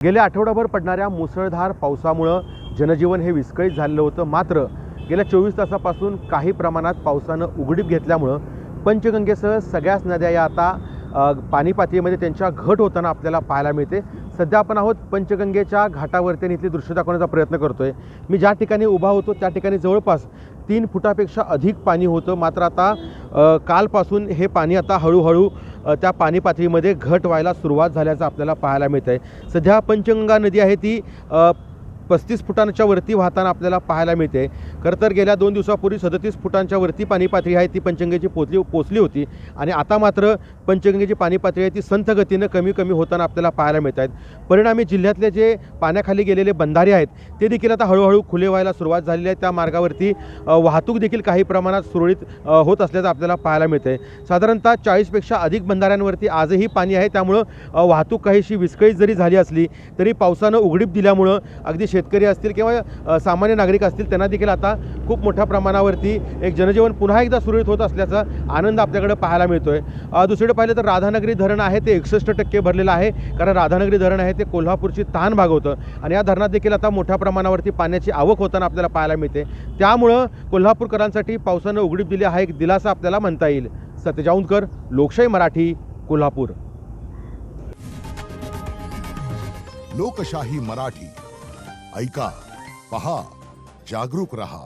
गेल्या आठवडाभर पडणाऱ्या मुसळधार पावसामुळे जनजीवन हे विस्कळीत झालेलं होतं। मात्र गेल्या 24 तासापासून काही प्रमाणात पावसानं उघडीप घेतल्यामुळे पंचगंगेसह सगळ्याच नद्या या आता पाणी पातळीमध्ये त्यांच्या घट होताना आपल्याला पाहायला मिळते। सध्या आपण आहोत पंचगंगेच्या घाटावरती आणि इथली दृश्य दाखवण्याचा प्रयत्न करतोय। मी ज्या ठिकाणी उभा होतो त्या ठिकाणी जवळपास 3 फुटापेक्षा अधिक पाणी होतं। मात्र आता कालपासून हे पाणी आता हळूहळू त्या पाणी पातळीमध्ये घट व्हायला सुरुवात झाल्याचं आपल्याला पाहायला मिळतंय। सध्या पंचगंगा नदी आहे ती 35 फुटांच्या वरती वाहताना आपल्याला पाहायला मिळते। खरं तर गेल्या 2 दिवसापूर्वी 37 फुटांच्या वरती पाणी पातळी आहे ती पंचगंगेची पोचली होती आणि आता मात्र पंचगंगेची पाणी पातळी आहे ती संथ गतीनं कमी होताना आपल्याला पाहायला मिळत आहेत। परिणामी जिल्ह्यातले जे पाण्याखाली गेलेले बंधारे आहेत ते देखील आता हळूहळू खुले व्हायला सुरुवात झालेली आहे। त्या मार्गावरती वाहतूक देखील काही प्रमाणात सुरळीत होत असल्याचं आपल्याला पाहायला मिळतंय। साधारणतः 40 पेक्षा अधिक बंधाऱ्यांवरती आजही पाणी आहे, त्यामुळं वाहतूक काहीशी विस्कळीत जरी झाली असली तरी पावसानं उघडीप दिल्यामुळं अगदी शेतकरी असतील किंवा सामान्य नागरिक असतील त्यांना देखील आता खूप मोठ्या प्रमाणावरती एक जनजीवन पुन्हा एकदा सुरळीत होत असल्याचा आनंद आपल्याकडे पाहायला मिळतोय। दुसरीकडे पाहिलं तर राधानगरी धरण आहे ते 61% भरलेलं आहे, कारण राधानगरी धरण आहे ते कोल्हापूरची तहान भागवतं आणि या धरणात देखील आता मोठ्या प्रमाणावरती पाण्याची आवक होताना आपल्याला पाहायला मिळते। त्यामुळं कोल्हापूरकरांसाठी पावसानं उघडीप दिली हा एक दिलासा आपल्याला म्हणता येईल। सत्यजित औंधकर, लोकशाही मराठी, कोल्हापूर। लोकशाही मराठी ऐका, पहा, जागरूक रहा।